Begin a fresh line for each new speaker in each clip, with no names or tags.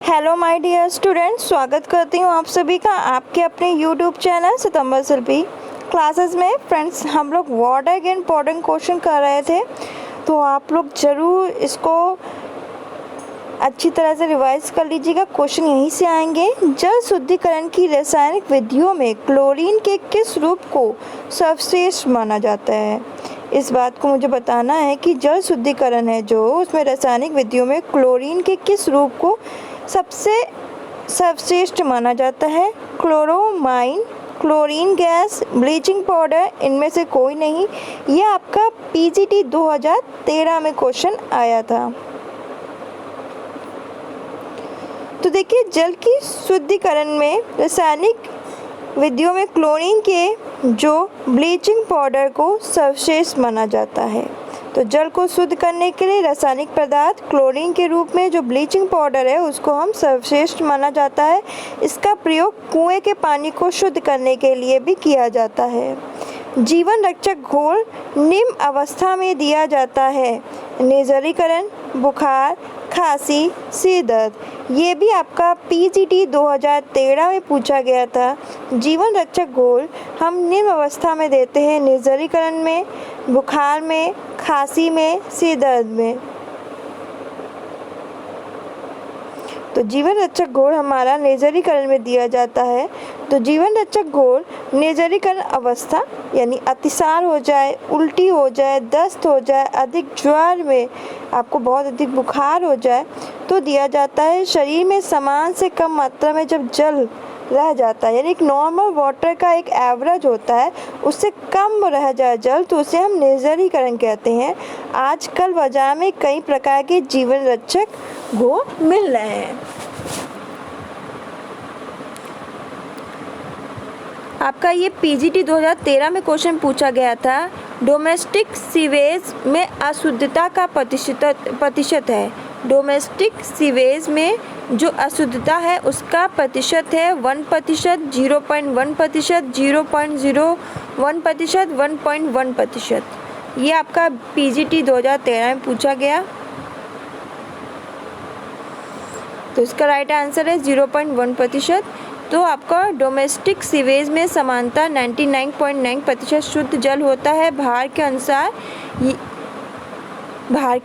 Hello my dear students, स्वागत करती हूँ आप सभी का आपके अपने यूट्यूब चैनल सितंबर शिल्पी क्लासेस में। फ्रेंड्स, हम लोग वाटर के इम्पोर्टेंट क्वेश्चन कर रहे थे, तो आप लोग ज़रूर इसको अच्छी तरह से रिवाइज कर लीजिएगा। क्वेश्चन यहीं से आएंगे। जल शुद्धिकरण की रासायनिक विधियों में क्लोरीन के किस रूप को सर्वश्रेष्ठ माना जाता है? इस बात को मुझे बताना है कि जल शुद्धिकरण है जो उसमें रासायनिक विधियों में क्लोरीन के किस रूप को सबसे सर्वश्रेष्ठ माना जाता है। क्लोरोमाइन, क्लोरीन गैस, ब्लीचिंग पाउडर, इनमें से कोई नहीं। यह आपका पीजीटी 2013 में क्वेश्चन आया था। तो देखिए, जल की शुद्धिकरण में रासायनिक विधियों में क्लोरीन के जो ब्लीचिंग पाउडर को सर्वश्रेष्ठ माना जाता है। तो जल को शुद्ध करने के लिए रासायनिक पदार्थ क्लोरीन के रूप में जो ब्लीचिंग पाउडर है उसको हम सर्वश्रेष्ठ माना जाता है। इसका प्रयोग कुएं के पानी को शुद्ध करने के लिए भी किया जाता है। जीवन रक्षक घोल निम्न अवस्था में दिया जाता है। निर्जलीकरण, बुखार, खांसी, सिर दर्द, ये भी आपका पीजीटी 2013 में पूछा गया था। जीवन रक्षक घोल हम निम्न अवस्था में देते हैं, निर्जलीकरण में, बुखार में, खांसी में, सिर दर्द में। तो जीवन रक्षक घोल हमारा निर्जलीकरण में दिया जाता है। तो जीवन रक्षक घोल निर्जलीकरण अवस्था यानी अतिसार हो जाए, उल्टी हो जाए, दस्त हो जाए, अधिक ज्वर में आपको बहुत अधिक बुखार हो जाए तो दिया जाता है। शरीर में समान से कम मात्रा में जब जल रह जाता है, यानी एक नॉर्मल वाटर का एक एवरेज होता है, उससे कम रह जाए जल, तो उसे हम निर्जलीकरण कहते हैं। आजकल बाजार में कई प्रकार के जीवन रक्षक घोल मिल रहे हैं। आपका ये पीजीटी 2013 में क्वेश्चन पूछा गया था। डोमेस्टिक सीवेज में अशुद्धता का प्रतिशत है। डोमेस्टिक सीवेज में जो अशुद्धता है उसका प्रतिशत है 1%, 0.1%, 0.01%, 1.1%। ये आपका पीजीटी 2013 में पूछा गया। तो इसका राइट आंसर है 0.1%। तो आपका डोमेस्टिक सीवेज में समानता 99.9% शुद्ध जल होता है भार के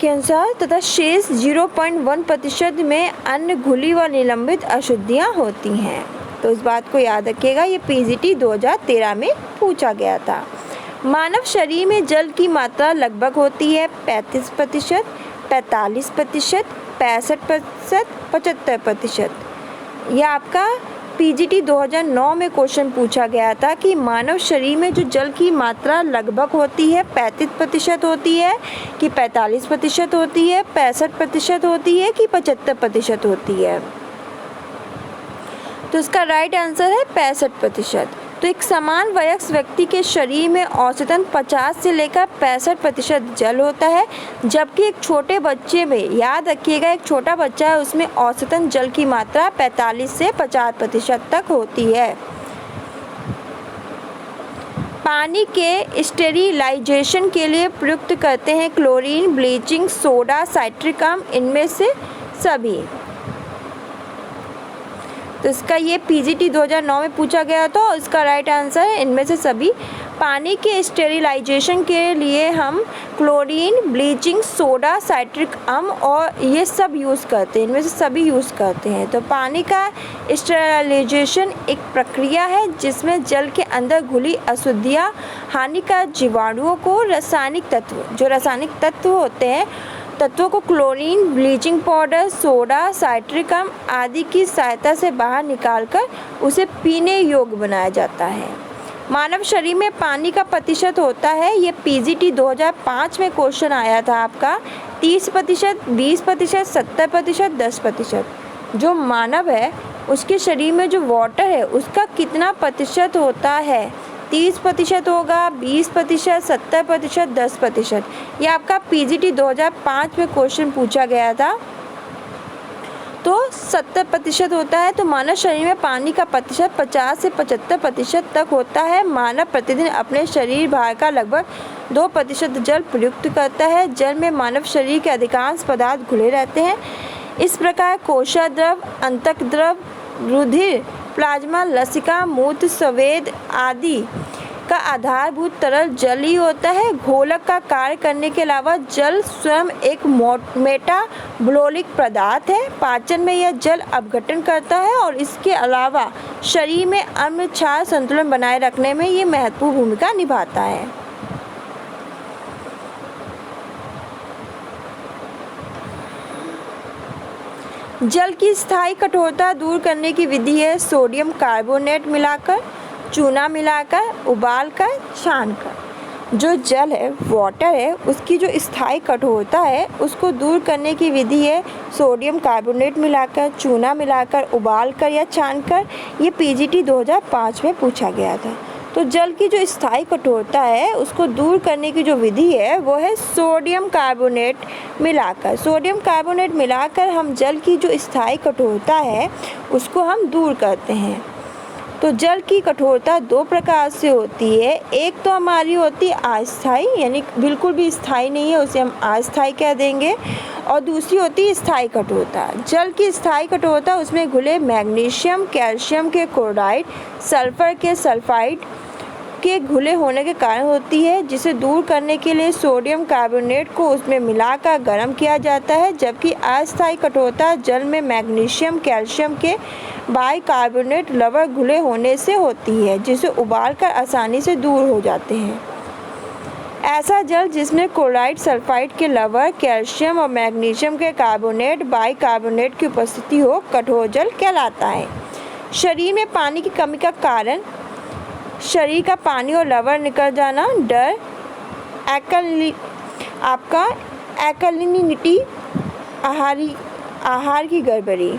अनुसार तथा शेष 0.1% में अन्य घुली व निलंबित अशुद्धियाँ होती हैं। तो इस बात को याद रखिएगा, ये पीजीटी 2013 में पूछा गया था। मानव शरीर में जल की मात्रा लगभग होती है 35%, 45%, 65%, 75%। यह आपका पीजीटी 2009 में क्वेश्चन पूछा गया था कि मानव शरीर में जो जल की मात्रा लगभग होती है 35% होती है कि 45% होती है, 65% होती है कि 75% होती है। तो इसका राइट आंसर है 65%। तो एक समान वयस्क व्यक्ति के शरीर में औसतन 50 से लेकर 65% जल होता है, जबकि एक छोटे बच्चे में, याद रखिएगा, एक छोटा बच्चा है उसमें औसतन जल की मात्रा 45 से 50% तक होती है। पानी के स्टेरिलाइजेशन के लिए प्रयुक्त करते हैं क्लोरीन, ब्लीचिंग सोडा, साइट्रिक अम्ल, इनमें से सभी। तो इसका ये पीजीटी 2009 में पूछा गया था और इसका राइट आंसर है इनमें से सभी। पानी के स्टेरिलाइजेशन के लिए हम क्लोरीन, ब्लीचिंग सोडा, साइट्रिक अम्ल और ये सब यूज़ करते हैं, इनमें से सभी यूज़ करते हैं। तो पानी का स्टेरिलाइजेशन एक प्रक्रिया है जिसमें जल के अंदर घुली अशुद्धियाँ, हानिकारक जीवाणुओं को रासायनिक तत्व होते हैं, तत्वों को chlorine, bleaching powder, soda, citric अम्ल आदि की सहायता से बाहर निकालकर उसे पीने योग्य बनाया जाता है। मानव शरीर में पानी का प्रतिशत होता है, ये पीजीटी 2005 में क्वेश्चन आया था आपका, 30%, 20%, 70%, 10%। जो मानव है उसके शरीर में जो वाटर है उसका कितना प्रतिशत होता है? 30% होगा, 20%, 70%, 10%। ये आपका पीजीटी 2005 में क्वेश्चन पूछा गया था। तो 70% होता है। तो मानव शरीर में पानी का प्रतिशत 50 से 75% तक होता है। मानव प्रतिदिन अपने शरीर भार का लगभग 2% जल प्रयुक्त करता है। जल में मानव शरीर के अधिकांश पदार्थ घुले रहते हैं। इस प्रकार कोशाद्रव, अंतक द्रव, रुधिर, प्लाज्मा, लसिका, मूत्र, स्वेद आदि का आधारभूत तरल जल ही होता है। घोलक का कार्य करने के अलावा जल स्वयं एक मेटाबॉलिक पदार्थ है। पाचन में यह जल अपघटन करता है और इसके अलावा शरीर में अम्ल क्षार संतुलन बनाए रखने में ये महत्वपूर्ण भूमिका निभाता है। जल की स्थायी कठोरता दूर करने की विधि है सोडियम कार्बोनेट मिलाकर, चूना मिलाकर, उबालकर, छानकर। जो जल है, वाटर है, उसकी जो स्थायी कठोरता है उसको दूर करने की विधि है सोडियम कार्बोनेट मिलाकर, चूना मिलाकर, उबालकर या छानकर। ये पीजीटी 2005 में पूछा गया था। तो जल की जो स्थायी कठोरता है उसको दूर करने की जो विधि है वो है सोडियम कार्बोनेट मिलाकर। सोडियम कार्बोनेट मिलाकर हम जल की जो स्थायी कठोरता है उसको हम दूर करते हैं। तो जल की कठोरता दो प्रकार से होती है। एक तो हमारी होती है अस्थायी, यानी बिल्कुल भी स्थायी नहीं है, उसे हम अस्थायी कह देंगे। और दूसरी होती है स्थायी कठोरता। जल की स्थायी कठोरता उसमें घुले मैग्नीशियम, कैल्शियम के क्लोराइड, सल्फर के सल्फाइड के घुले होने के कारण होती है, जिसे दूर करने के लिए सोडियम कार्बोनेट को उसमें मिलाकर गर्म किया जाता है। जबकि अस्थायी कठोरता जल में मैग्नीशियम, कैल्शियम के बाइकार्बोनेट लवण घुले होने से होती है, जिसे उबालकर आसानी से दूर हो जाते हैं। ऐसा जल जिसमें क्लोराइड, सल्फाइड के लवण, कैल्शियम और मैग्नीशियम के कार्बोनेट, बाइकार्बोनेट की उपस्थिति हो कठोर जल कहलाता है। शरीर में पानी की कमी का कारण शरीर का पानी और लवण निकल जाना, डर, एल्कलिनिटी, आहार की गड़बड़ी।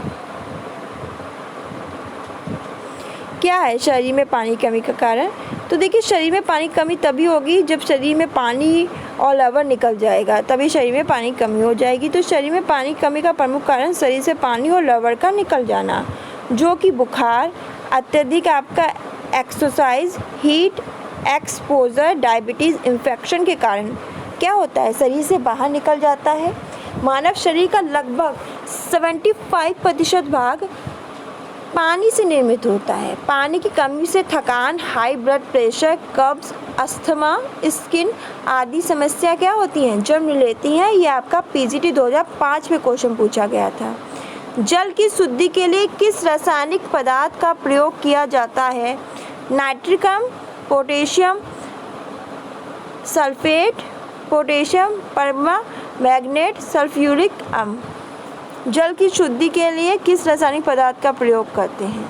क्या है शरीर में पानी की कमी का कारण? तो देखिए, शरीर में पानी की कमी तभी होगी जब शरीर में पानी और लवण निकल जाएगा, तभी शरीर में पानी की कमी हो जाएगी। तो शरीर में पानी की कमी का प्रमुख कारण शरीर से पानी और लवण का निकल जाना, जो कि बुखार, अत्यधिक आपका exercise, heat exposure, diabetes, infection के कारण क्या होता है, शरीर से बाहर निकल जाता है। मानव शरीर का लगभग 75% भाग पानी से निर्मित होता है। पानी की कमी से थकान, हाई ब्लड प्रेशर, कब्ज, अस्थमा, स्किन आदि समस्या क्या होती हैं, जन्म लेती हैं। ये आपका पीजीटी 2005 में क्वेश्चन पूछा गया था। जल की शुद्धि के लिए किस रासायनिक पदार्थ का प्रयोग किया जाता है? नाइट्रिक अम्ल, potassium sulphate, potassium permanganate, sulphuric अम्ल। जल की शुद्धि के लिए किस रासायनिक पदार्थ का प्रयोग करते हैं?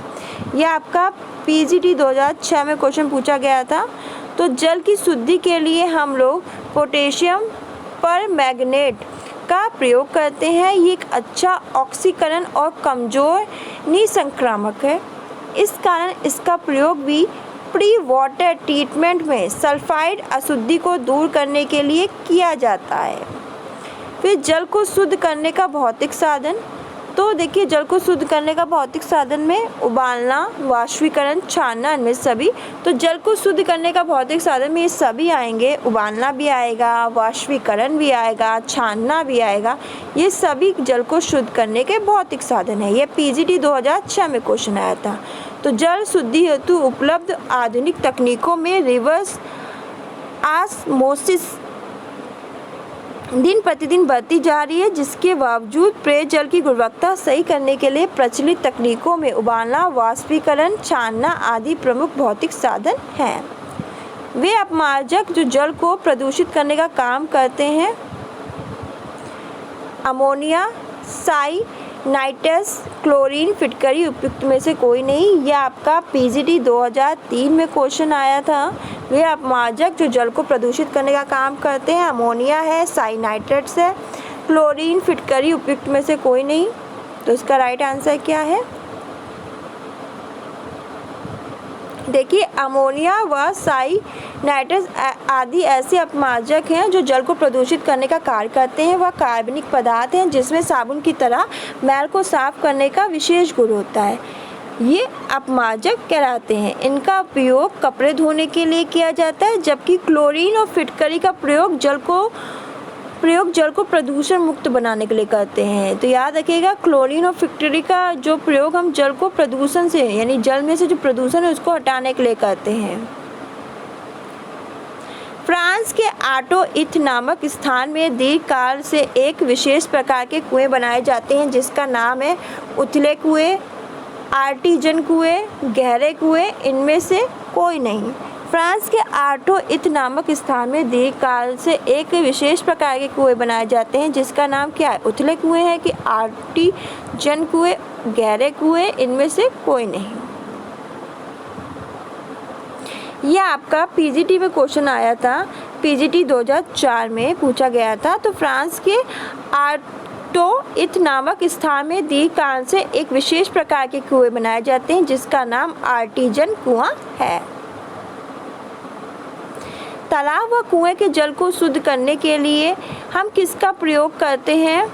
यह आपका पीजीटी 2006 में क्वेश्चन पूछा गया था। तो जल की शुद्धि के लिए हम लोग पोटेशियम परमैंगनेट का प्रयोग करते हैं। ये एक अच्छा ऑक्सीकरण और कमज़ोर निसंक्रामक है। इस कारण इसका प्रयोग भी प्री वाटर ट्रीटमेंट में सल्फाइड अशुद्धि को दूर करने के लिए किया जाता है। फिर जल को शुद्ध करने का भौतिक साधन। तो देखिए, जल को शुद्ध करने का भौतिक साधन में उबालना, वाष्पीकरण, छानना, इनमें सभी। तो जल को शुद्ध करने का भौतिक साधन में ये सभी आएंगे। उबालना भी आएगा, वाष्पीकरण भी आएगा, छानना भी आएगा। ये सभी जल को शुद्ध करने के भौतिक साधन है। ये पीजीटी 2006 में क्वेश्चन आया था। तो जल शुद्धि हेतु उपलब्ध आधुनिक तकनीकों में रिवर्स ऑस्मोसिस दिन प्रतिदिन बढ़ती जा रही है, जिसके बावजूद पेयजल की गुणवत्ता सही करने के लिए प्रचलित तकनीकों में उबालना, वाष्पीकरण, छानना आदि प्रमुख भौतिक साधन हैं। वे अपमार्जक जो जल को प्रदूषित करने का काम करते हैं। अमोनिया, साइनाइट्रस, क्लोरीन, फिटकरी उपयुक्त में से कोई नहीं। यह आपका पीजीटी 2003 में क्वेश्चन आया था। वे अपमार्जक जो जल को प्रदूषित करने का काम करते हैं। अमोनिया है, साइनाइट्रस है, क्लोरीन, फिटकरी उपयुक्त में से कोई नहीं। तो इसका राइट आंसर क्या है? देखिए, अमोनिया व साइनाइट्रस आदि ऐसे अपमार्जक हैं जो जल को प्रदूषित करने का कार्य करते हैं। वह कार्बनिक पदार्थ हैं जिसमें साबुन की तरह मैल को साफ करने का विशेष गुण होता है। ये अपमार्जक कहलाते हैं। इनका उपयोग कपड़े धोने के लिए किया जाता है, जबकि क्लोरीन और फिटकरी का प्रयोग जल को प्रयोग जल को प्रदूषण मुक्त बनाने के लिए करते हैं। तो याद रखिएगा, क्लोरीन और फिटकरी का जो प्रयोग हम जल को प्रदूषण से, यानी जल में से जो प्रदूषण है उसको हटाने के लिए करते हैं। फ्रांस के आर्टो-इथ नामक स्थान में दीर्घकाल से एक विशेष प्रकार के कुएं बनाए जाते हैं जिसका नाम है उथले कुएं, आर्टिजन कुएं, गहरे कुएं, इनमें से कोई नहीं। फ्रांस के आर्टो-इथ नामक स्थान में दीर्घकाल से एक विशेष प्रकार के कुएं बनाए जाते हैं जिसका नाम क्या है? उथले कुएं है कि आर्टिजन कुएं, गहरे कुएं, इनमें से कोई नहीं। यह आपका पीजीटी में क्वेश्चन आया था, पीजीटी 2004 में पूछा गया था। तो फ्रांस के आर्टो-इथ नामक स्थान में दीर्घकाल से एक विशेष प्रकार के कुएं बनाए जाते हैं जिसका नाम आर्टिजन कुआं है। तालाब व कुएं के जल को शुद्ध करने के लिए हम किसका प्रयोग करते हैं?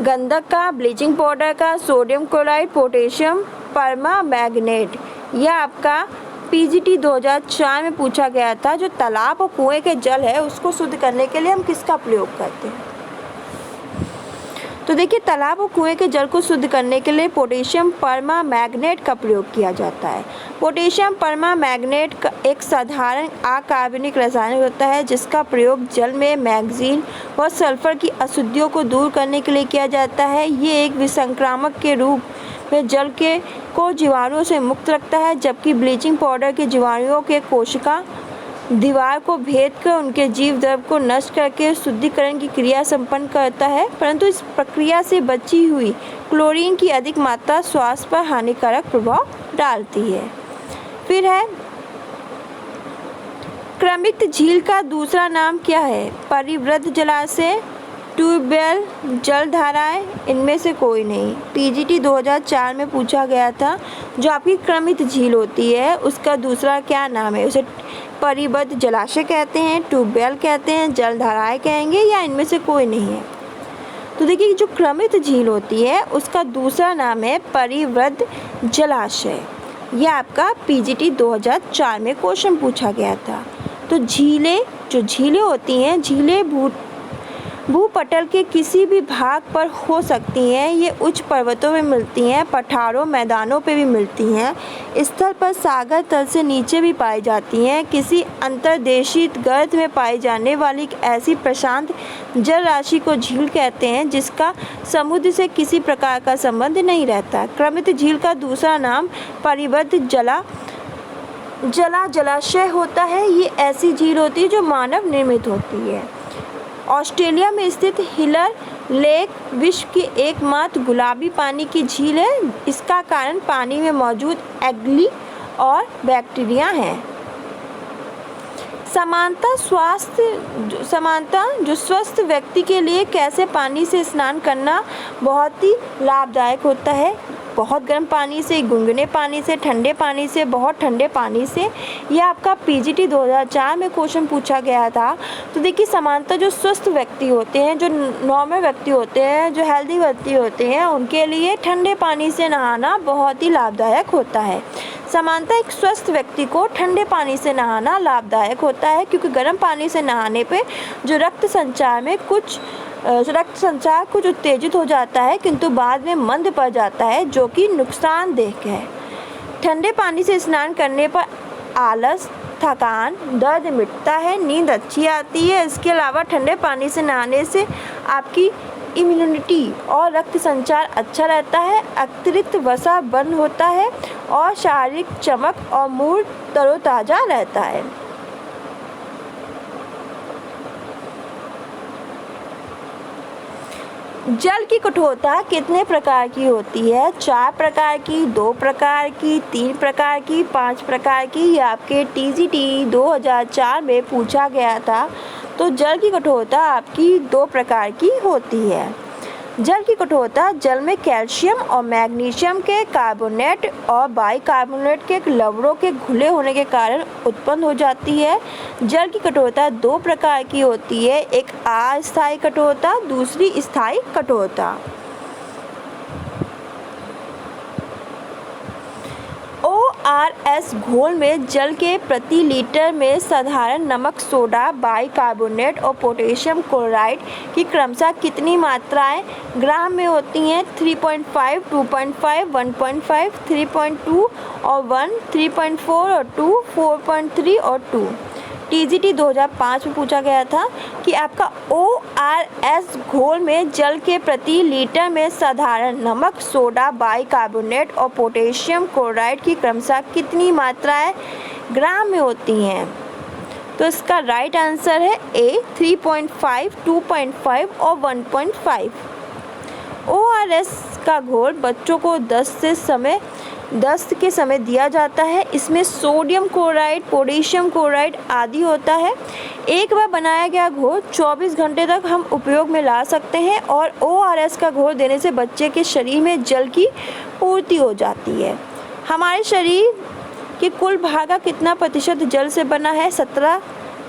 गंधक का, ब्लीचिंग पाउडर का, सोडियम क्लोराइड, पोटेशियम परमांगनेट। यह आपका पीजीटी 2004 में पूछा गया था। जो तालाब और कुएं के जल है उसको शुद्ध करने के लिए हम किसका प्रयोग करते हैं? तो देखिए, तालाब और कुएं के जल को शुद्ध करने के लिए पोटेशियम परमांगनेट का प्रयोग किया जाता है। पोटेशियम परमांगनेट एक साधारण अकार्बनिक रसायन होता है जिसका प्रयोग जल में मैग्नीज व सल्फर की अशुद्धियों को दूर करने के लिए किया जाता है। ये एक विसंक्रामक के रूप में जल को जीवाणुओं से मुक्त रखता है, जबकि ब्लीचिंग पाउडर के जीवाणुओं के कोशिका दीवार को भेद कर उनके जीव द्रव को नष्ट करके शुद्धिकरण की क्रिया संपन्न करता है, परंतु इस प्रक्रिया से बची हुई क्लोरीन की अधिक मात्रा स्वास्थ्य पर हानिकारक प्रभाव डालती है। फिर है क्रमित झील का दूसरा नाम क्या है? परिवृद्ध जलाशय, ट्यूबवेल, जलधाराएं, इनमें से कोई नहीं। पीजीटी 2004 में पूछा गया था। जो आपकी क्रमित झील होती है उसका दूसरा क्या नाम है? उसे परिबद्ध जलाशय कहते हैं, ट्यूबवेल कहते हैं, जलधाराएं कहेंगे, या इनमें से कोई नहीं है? तो देखिए, जो क्रमित झील होती है उसका दूसरा नाम है परिवृद्ध जलाशय। यह आपका पीजीटी 2004 में क्वेश्चन पूछा गया था। तो झीलें होती हैं, झीलें भूपटल के किसी भी भाग पर हो सकती हैं। ये उच्च पर्वतों में मिलती हैं, पठारों, मैदानों पे भी मिलती हैं। स्थल पर सागर तल से नीचे भी पाई जाती हैं। किसी अंतर्देशीय गर्त में पाई जाने वाली ऐसी प्रशांत जल राशि को झील कहते हैं जिसका समुद्र से किसी प्रकार का संबंध नहीं रहता। क्रमित झील का दूसरा नाम परिबद्ध जलाशय होता है। ये ऐसी झील होती है जो मानव निर्मित होती है। ऑस्ट्रेलिया में स्थित हिलर लेक विश्व की एकमात्र गुलाबी पानी की झील है। इसका कारण पानी में मौजूद एल्गी और बैक्टीरिया हैं। समानता जो स्वस्थ व्यक्ति के लिए कैसे पानी से स्नान करना बहुत ही लाभदायक होता है। बहुत गर्म पानी से, गुनगुने पानी से, ठंडे पानी से, बहुत ठंडे पानी से। यह आपका पीजीटी 2004 में क्वेश्चन पूछा गया था। तो देखिए, समानता जो स्वस्थ व्यक्ति होते हैं, जो नॉर्मल व्यक्ति होते हैं, जो हेल्दी व्यक्ति होते हैं, उनके लिए ठंडे पानी से नहाना बहुत ही लाभदायक होता है। समानता एक स्वस्थ व्यक्ति को ठंडे पानी से नहाना लाभदायक होता है क्योंकि गर्म पानी से नहाने पे जो रक्त संचार कुछ उत्तेजित हो जाता है किंतु बाद में मंद पड़ जाता है जो कि नुकसानदेह है। ठंडे पानी से स्नान करने पर आलस, थकान, दर्द मिटता है, नींद अच्छी आती है। इसके अलावा ठंडे पानी से नहाने से आपकी इम्यूनिटी और रक्त संचार अच्छा रहता है, अतिरिक्त वसा बंद होता है और शारीरिक चमक और मूड तरोताज़ा रहता है। जल की कठोरता कितने प्रकार की होती है? 4 प्रकार की, 2 प्रकार की, 3 प्रकार की, 5 प्रकार की। ये आपके टीजीटी 2004 में पूछा गया था। तो जल की कठोरता आपकी 2 प्रकार की होती है। जल की कठोरता जल में कैल्शियम और मैग्नीशियम के कार्बोनेट और बाइकार्बोनेट के लवणों के घुले होने के कारण उत्पन्न हो जाती है। जल की कठोरता 2 प्रकार की होती है, एक अस्थायी कठोरता, दूसरी स्थायी कठोरता। ORS घोल में जल के प्रति लीटर में साधारण नमक, सोडा, बाइकार्बोनेट और पोटेशियम क्लोराइड की क्रमशः कितनी मात्राएं ग्राम में होती हैं? 3.5, 2.5, 1.5, 3.2 और 1, 3.4 और 2, 4.3 और 2। TGT 2005 में पूछा गया था कि आपका ORS घोल में जल के प्रति लीटर में साधारण नमक, सोडा, बाइकार्बोनेट और पोटेशियम क्लोराइड की क्रमशः कितनी मात्राएं ग्राम में होती हैं? तो इसका राइट आंसर है A 3.5, 2.5 और 1.5। ORS का घोल बच्चों को दस्त के समय दिया जाता है। इसमें सोडियम क्लोराइड, पोटेशियम क्लोराइड आदि होता है। एक बार बनाया गया घोल 24 घंटे तक हम उपयोग में ला सकते हैं और ORS का घोल देने से बच्चे के शरीर में जल की पूर्ति हो जाती है। हमारे शरीर के कुल भाग का कितना प्रतिशत जल से बना है? 17,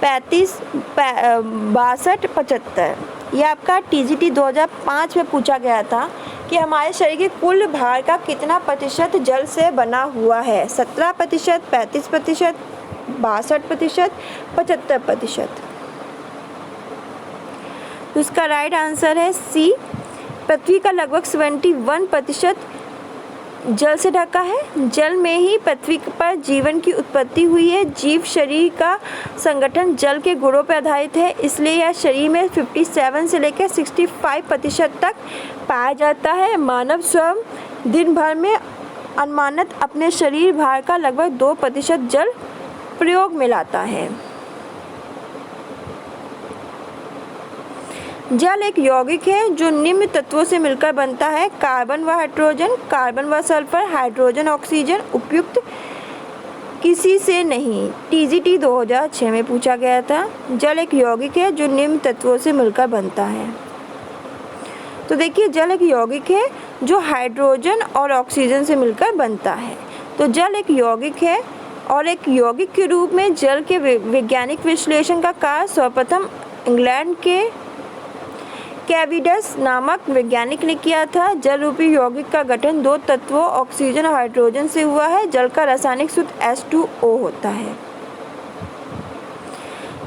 35, 62, 75। यह आपका TGT 2005 में पूछा गया था कि हमारे शरीर के कुल भार का कितना प्रतिशत जल से बना हुआ है? 17%, 35%, 62%, 75%। तो इसका राइट आंसर है C। पृथ्वी का लगभग 71% जल से ढका है। जल में ही पृथ्वी पर जीवन की उत्पत्ति हुई है। जीव शरीर का संगठन जल के गुणों पर आधारित है, इसलिए यह शरीर में 57 से लेकर 65% तक पाया जाता है। मानव स्वयं दिन भर में अनुमानित अपने शरीर भार का लगभग 2% जल प्रयोग में लाता है। जल एक यौगिक है जो निम्न तत्वों से मिलकर बनता है: कार्बन व हाइड्रोजन, कार्बन व सल्फर, हाइड्रोजन, ऑक्सीजन। उपयुक्त किसी से नहीं। TGT 2006 में पूछा गया था। जल एक यौगिक है जो निम्न तत्वों से मिलकर बनता है। तो देखिए, जल एक यौगिक है जो हाइड्रोजन और ऑक्सीजन से मिलकर बनता है। तो जल एक यौगिक है और एक यौगिक के रूप में जल के वैज्ञानिक विश्लेषण का कार्य सर्वप्रथम इंग्लैंड के कैविडस नामक वैज्ञानिक ने किया था। जल रूपी यौगिक का गठन 2 तत्वों ऑक्सीजन और हाइड्रोजन से हुआ है। जल का रासायनिक सूत्र H2O होता है।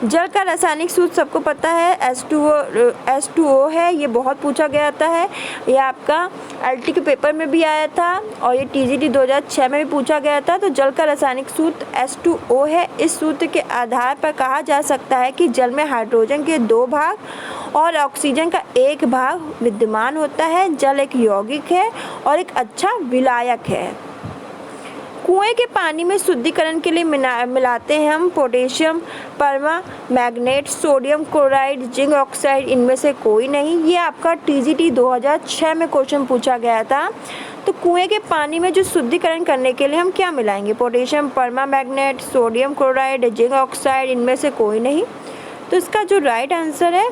जल का रासायनिक सूत्र सबको पता है, H2O है। ये बहुत पूछा गया था है। ये आपका LT के पेपर में भी आया था और ये TGT 2006 में भी पूछा गया था। तो जल का रासायनिक सूत्र H2O है। इस सूत्र के आधार पर कहा जा सकता है कि जल में हाइड्रोजन के 2 भाग और ऑक्सीजन का 1 भाग विद्यमान होता है। जल एक यौगिक है और एक अच्छा विलायक है। कुएं के पानी में शुद्धिकरण के लिए मिलाते हैं हम potassium permanganate, sodium chloride, zinc oxide. इनमें से कोई नहीं। ये आपका TGT 2006 में क्वेश्चन पूछा गया था। तो कुएं के पानी में जो शुद्धिकरण करने के लिए हम क्या मिलाएंगे? Potassium permanganate, sodium chloride, zinc oxide. इनमें से कोई नहीं। तो इसका जो राइट आंसर है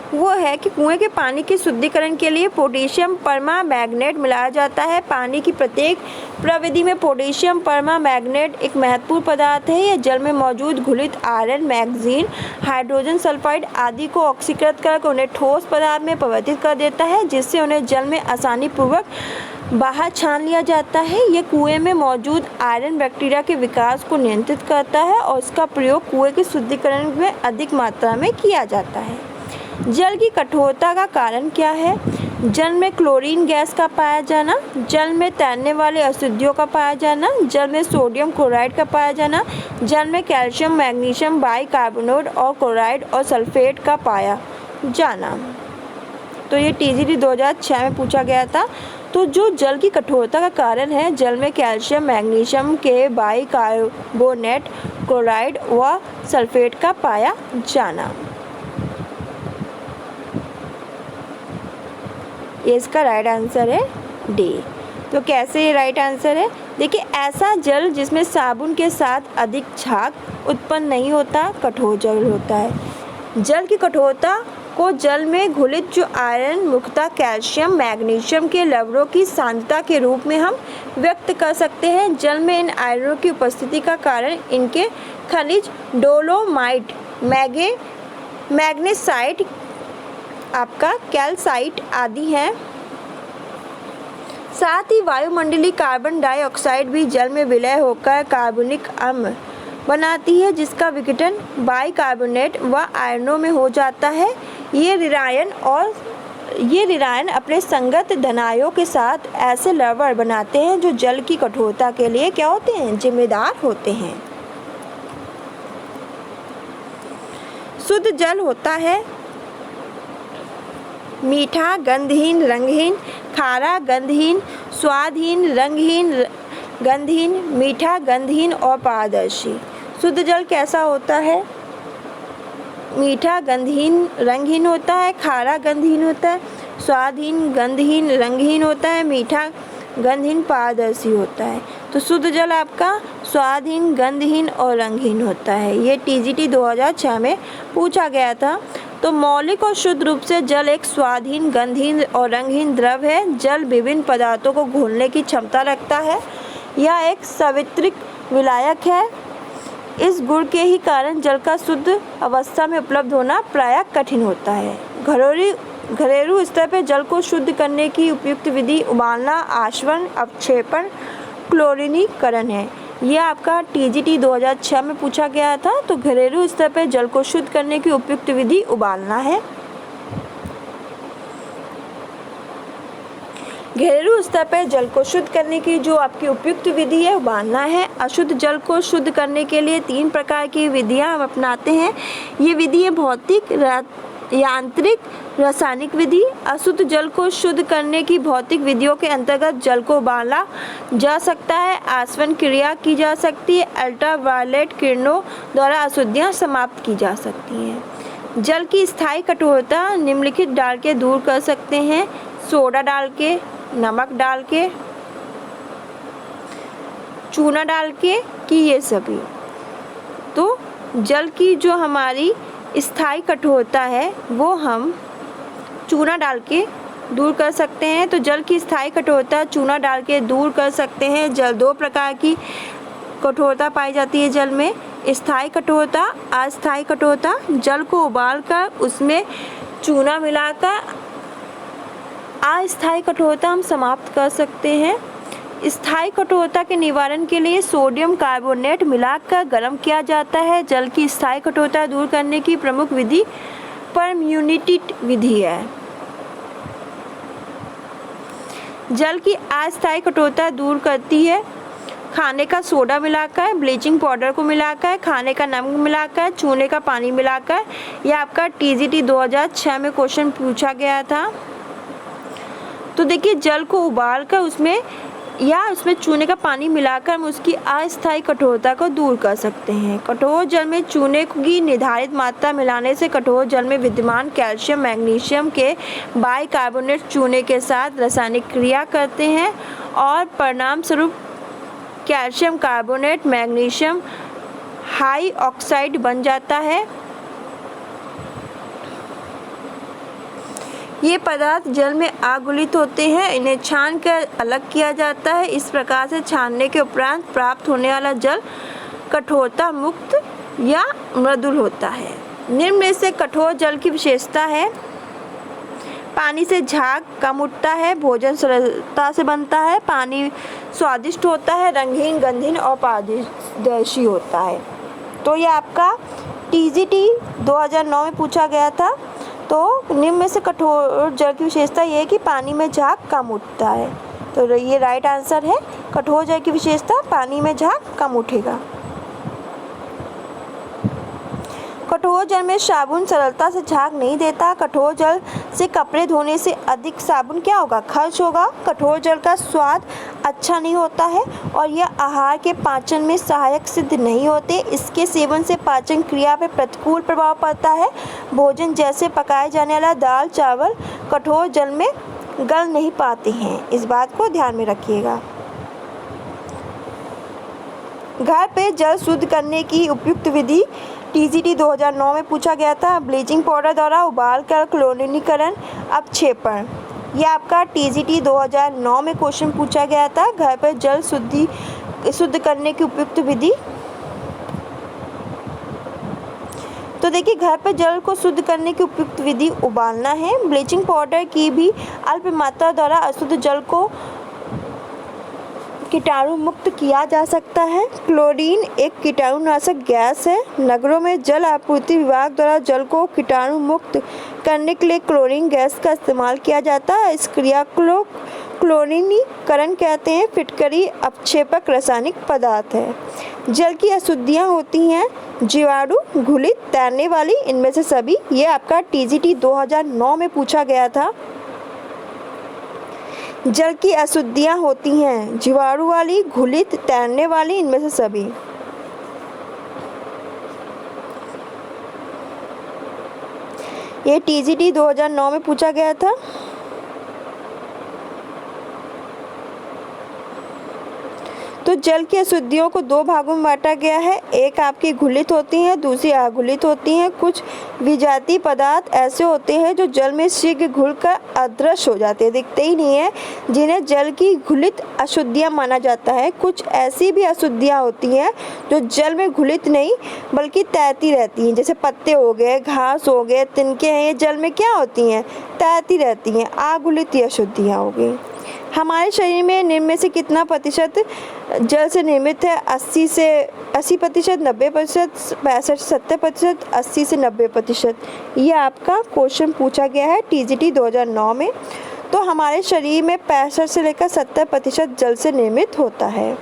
वो है कि कुएं के पानी के शुद्धिकरण के लिए पोटेशियम परमांगनेट मिलाया जाता है। पानी की प्रत्येक प्रविधि में पोटेशियम परमांगनेट एक महत्वपूर्ण पदार्थ है। यह जल में मौजूद घुलित आयरन, मैग्नीज, हाइड्रोजन सल्फाइड आदि को ऑक्सीकृत कर उन्हें ठोस पदार्थ में परिवर्तित कर देता है, जिससे उन्हें जल में आसानी पूर्वक बाहर छान लिया जाता है। यह कुएं में मौजूद आयरन बैक्टीरिया के विकास को नियंत्रित करता है और इसका प्रयोग कुएं के शुद्धिकरण में अधिक मात्रा में किया जाता है। जल की कठोरता का कारण क्या है? जल में क्लोरीन गैस का पाया जाना, जल में तैरने वाले अशुद्धियों का पाया जाना, जल में सोडियम क्लोराइड का पाया जाना, जल में कैल्शियम, मैग्नीशियम, बाइकार्बोनेट और क्लोराइड और सल्फेट का पाया जाना। तो ये TGT 2006 में पूछा गया था। तो जो जल की कठोरता का कारण है, जल में कैल्शियम, मैग्नीशियम के बाइकार्बोनेट, क्लोराइड व सल्फेट का पाया जाना। ये इसका राइट आंसर है D। तो कैसे ये राइट आंसर है? देखिए, ऐसा जल जिसमें साबुन के साथ अधिक झाग उत्पन्न नहीं होता, कठोर जल होता है। जल की कठोरता को जल में घुलित जो आयरन, मुख्यतः कैल्शियम, मैग्नीशियम के लवणों की सांद्रता के रूप में हम व्यक्त कर सकते हैं। जल में इन आयरनों की उपस्थिति का कारण इनके खनिज डोलोमाइट, मैग्नेसाइट, आपका कैल्साइट आदि हैं। साथ ही वायुमंडलीय कार्बन डाइऑक्साइड भी जल में विलय होकर कार्बनिक अम्ल बनाती है, जिसका विघटन बाइकार्बोनेट व आयनों में हो जाता है। ये ऋणायन अपने संगत धनायों के साथ ऐसे लवण बनाते हैं जो जल की कठोरता के लिए क्या होते हैं, जिम्मेदार होते हैं। शुद्ध जल होता है मीठा, गंधहीन, रंगहीन, खारा, गंधहीन, स्वादहीन, रंगहीन, गंधहीन, मीठा, गंधहीन और पारदर्शी। शुद्ध जल कैसा होता है? मीठा, गंधहीन, रंगहीन होता है, खारा, गंधहीन होता है, स्वादहीन, गंधहीन, रंगहीन होता है, मीठा, गंधहीन, पारदर्शी होता है। तो शुद्ध जल आपका स्वादहीन, गंधहीन और रंगहीन होता है। ये TGT 2006 में पूछा गया था। तो मौलिक और शुद्ध रूप से जल एक स्वादहीन, गंधहीन और रंगहीन द्रव है। जल विभिन्न पदार्थों को घोलने की क्षमता रखता है। यह एक सावित्रिक विलायक है। इस गुण के ही कारण जल का शुद्ध अवस्था में उपलब्ध होना प्रायः कठिन होता है। घरेलू स्तर पर जल को शुद्ध करने की उपयुक्त विधि उबालना, आशवन, अवक्षेपण, क्लोरीनीकरण है। यह आपका TGT 2006 में पूछा गया था। तो घरेलू स्तर पर जल को शुद्ध करने की उपयुक्त विधि उबालना है। घरेलू स्तर पर जल को शुद्ध करने की जो आपकी उपयुक्त विधि है उबालना है। अशुद्ध जल को शुद्ध करने के लिए 3 प्रकार की विधियां हम अपनाते हैं। ये विधि है भौतिक, यांत्रिक, रासायनिक विधि। अशुद्ध जल को शुद्ध करने की भौतिक विधियों के अंतर्गत जल को उबाला जा सकता है, आसवन क्रिया की जा सकती है, अल्ट्रावायलेट किरणों द्वारा अशुद्धियाँ समाप्त की जा सकती हैं। जल की स्थायी कठोरता निम्नलिखित डाल के दूर कर सकते हैं, सोडा डाल के, नमक डाल के, चूना डाल के, कि ये सभी। तो जल की जो हमारी स्थायी कठोरता है वो हम चूना डाल के दूर कर सकते हैं। तो जल की स्थायी कठोरता चूना डाल के दूर कर सकते हैं। जल 2 प्रकार की कठोरता पाई जाती है जल में, स्थायी कठोरता, अस्थायी कठोरता। जल को उबालकर उसमें चूना मिलाकर अस्थायी कठोरता हम समाप्त कर सकते हैं। स्थायी कठोरता के निवारण के लिए सोडियम कार्बोनेट मिलाकर गर्म किया जाता है। जल की स्थायी कठोरता दूर करने की प्रमुख विधि परम्यूटेट विधि है। जल की अस्थायी कठोरता दूर करती है खाने का सोडा मिलाकर, ब्लीचिंग पाउडर को मिलाकर, खाने का नमक मिलाकर, चूने का पानी मिलाकर। यह आपका TGT 2006 में क्वेश्चन पूछा गया था। तो देखिए जल को उबालकर उसमें चूने का पानी मिलाकर हम उसकी अस्थायी कठोरता को दूर कर सकते हैं। कठोर जल में चूने की निर्धारित मात्रा मिलाने से कठोर जल में विद्यमान कैल्शियम, मैग्नीशियम के बाइकार्बोनेट चूने के साथ रासायनिक क्रिया करते हैं और परिणाम स्वरूप calcium carbonate magnesium high oxide बन जाता है। ये पदार्थ जल में अघुलित होते हैं। इन्हें छान कर अलग किया जाता है। इस प्रकार से छानने के उपरांत प्राप्त होने वाला जल कठोरता मुक्त या मृदुल होता है। निम्न में से कठोर जल की विशेषता है, पानी से झाग कम उठता है, भोजन सरलता से बनता है, पानी स्वादिष्ट होता है, रंगहीन, गंधहीन और पारदर्शी होता है। तो ये आपका TGT 2009 में पूछा गया था। तो निम्न में से कठोर जल की विशेषता ये है कि पानी में झाग कम उठता है। तो ये राइट आंसर है। कठोर जल की विशेषता पानी में झाग कम उठेगा। कठोर जल में साबुन सरलता से झाग नहीं देता। कठोर जल से कपड़े धोने से अधिक साबुन क्या होगा, खर्च होगा। कठोर जल का स्वाद अच्छा नहीं होता है और यह आहार के पाचन में सहायक सिद्ध नहीं होते। इसके सेवन से पाचन क्रिया पर प्रतिकूल प्रभाव पड़ता है। भोजन जैसे पकाए जाने वाला दाल, चावल कठोर जल में गल नहीं पाते हैं। इस बात को ध्यान में रखिएगा। घर पे जल शुद्ध करने की उपयुक्त विधि TGT 2009 में पूछा गया था। ब्लीचिंग पाउडर द्वारा उबाल कर क्लोरीनीकरण, अवक्षेपण। यह आपका TGT 2009 में क्वेश्चन पूछा गया था। घर पर जल शुद्ध करने की उपयुक्त विधि। तो देखिए घर पर जल को शुद्ध करने की उपयुक्त विधि उबालना है। ब्लीचिंग पाउडर की भी अल्प मात्रा द्वारा अशुद्ध जल को कीटाणु मुक्त किया जा सकता है? क्लोरीन एक कीटाणुनाशक गैस है। नगरों में जल आपूर्ति विभाग द्वारा जल को कीटाणु मुक्त करने के लिए क्लोरीन गैस का इस्तेमाल किया जाता है। इस क्रिया को क्लोरीनीकरण कहते हैं। फिटकरी अपक्षेपक रासायनिक पदार्थ है। जल की अशुद्धियाँ होती हैं जीवाणु, घुलित, तैरने वाली, इनमें से सभी। ये आपका TGT 2009 में पूछा गया था। जल की अशुद्धियाँ होती हैं जीवाणु वाली, घुलित, तैरने वाली, इनमें से सभी। ये TGT 2009 में पूछा गया था। तो जल की अशुद्धियों को दो भागों में बांटा गया है। एक आपकी घुलित होती हैं, दूसरी अघुलित होती हैं। कुछ विजातीय पदार्थ ऐसे होते हैं जो जल में शीघ्र घुलकर अदृश्य हो जाते हैं, दिखते ही नहीं है, जिन्हें जल की घुलित अशुद्धियाँ माना जाता है। कुछ ऐसी भी अशुद्धियाँ होती हैं जो जल में घुलित नहीं बल्कि तैरती रहती हैं, जैसे पत्ते हो गए, घास हो गए, तिनके हैं, ये जल में क्या होती हैं? तैरती रहती हैं। अघुलित अशुद्धियाँ हो गई। हमारे शरीर में निम्न में से कितना प्रतिशत जल से निर्मित है? 80%, 90%, 65% से 70%, 80 से 90%। ये आपका क्वेश्चन पूछा गया है TGT 2009 में। तो हमारे शरीर में 65 से लेकर 70% जल से निर्मित होता है।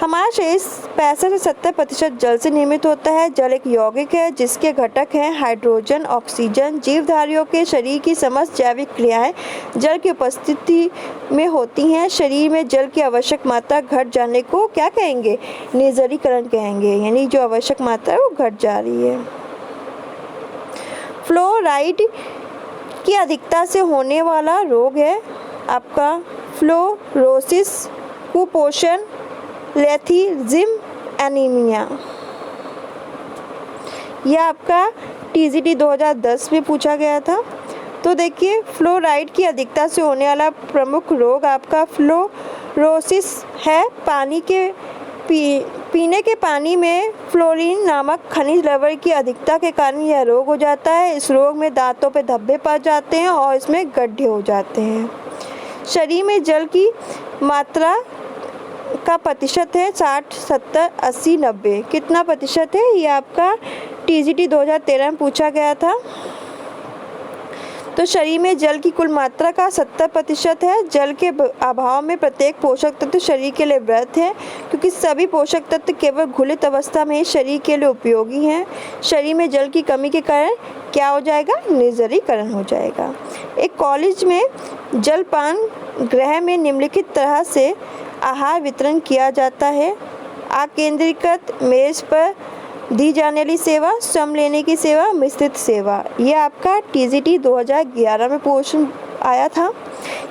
हमारा शरीर 65 से 70% जल से निर्मित होता है। जल एक यौगिक है जिसके घटक हैं हाइड्रोजन, ऑक्सीजन। जीवधारियों के शरीर की समस्त जैविक क्रियाएं जल की उपस्थिति में होती हैं। शरीर में जल की आवश्यक मात्रा घट जाने को क्या कहेंगे? निर्जलीकरण कहेंगे, यानी जो आवश्यक मात्रा है वो घट जा रही है। फ्लोराइड की अधिकता से होने वाला रोग है आपका फ्लोरोसिस, कुपोषण, लेथीजिम, एनीमिया। यह आपका TGT 2010 में पूछा गया था। तो देखिए, फ्लोराइड की अधिकता से होने वाला प्रमुख रोग आपका फ्लोरोसिस है। पीने के पानी में फ्लोरीन नामक खनिज लवण की अधिकता के कारण यह रोग हो जाता है। इस रोग में दांतों पे धब्बे पड़ जाते हैं और इसमें गड्ढे हो जाते हैं। शरीर में जल की मात्रा का प्रतिशत है 60, 70, 80, 90। कितना प्रतिशत है? ये आपका TGT 2013 में पूछा गया था। तो शरीर में जल की कुल मात्रा का 70% है। जल के अभाव में प्रत्येक पोषक तत्व शरीर के लिए व्यर्थ है, क्योंकि सभी पोषक तत्व केवल घुलित अवस्था में ही शरीर के लिए उपयोगी हैं। शरीर में जल की कमी के कारण क्या हो जाएगा? निर्जलीकरण हो जाएगा। एक कॉलेज में जलपान गृह में निम्नलिखित तरह से आहार वितरण किया जाता है। अकेंद्रीकृत, मेज पर दी जाने वाली सेवा, स्वयं लेने की सेवा, मिश्रित सेवा। ये आपका TGT 2011 में क्वेश्चन आया था।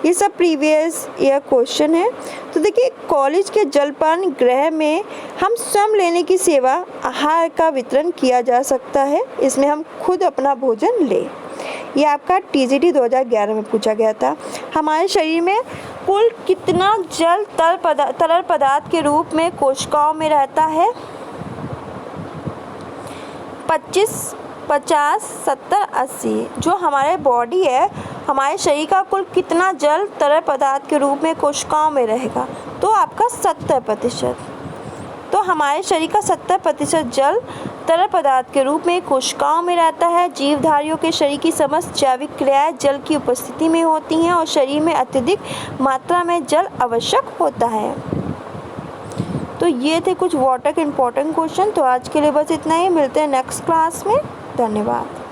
ये सब प्रीवियस ईयर क्वेश्चन है। तो देखिए, कॉलेज के जलपान गृह में हम स्वयं लेने की सेवा, आहार का वितरण किया जा सकता है। इसमें हम खुद अपना भोजन लें। ये आपका TGT 2011 में पूछा गया था। हमारे शरीर में कुल कितना जल तरल पदार्थ के रूप में कोशिकाओं में रहता है? 25, 50, 70, 80। जो हमारे बॉडी है, हमारे शरीर का कुल कितना जल तरल पदार्थ के रूप में कोशिकाओं में रहेगा? तो आपका 70%। तो हमारे शरीर का 70% जल तरल पदार्थ के रूप में कोशिकाओं में रहता है। जीवधारियों के शरीर की समस्त जैविक क्रियाएं जल की उपस्थिति में होती हैं और शरीर में अत्यधिक मात्रा में जल आवश्यक होता है। तो ये थे कुछ वाटर के इम्पोर्टेंट क्वेश्चन। तो आज के लिए बस इतना ही। मिलते हैं नेक्स्ट क्लास में। धन्यवाद।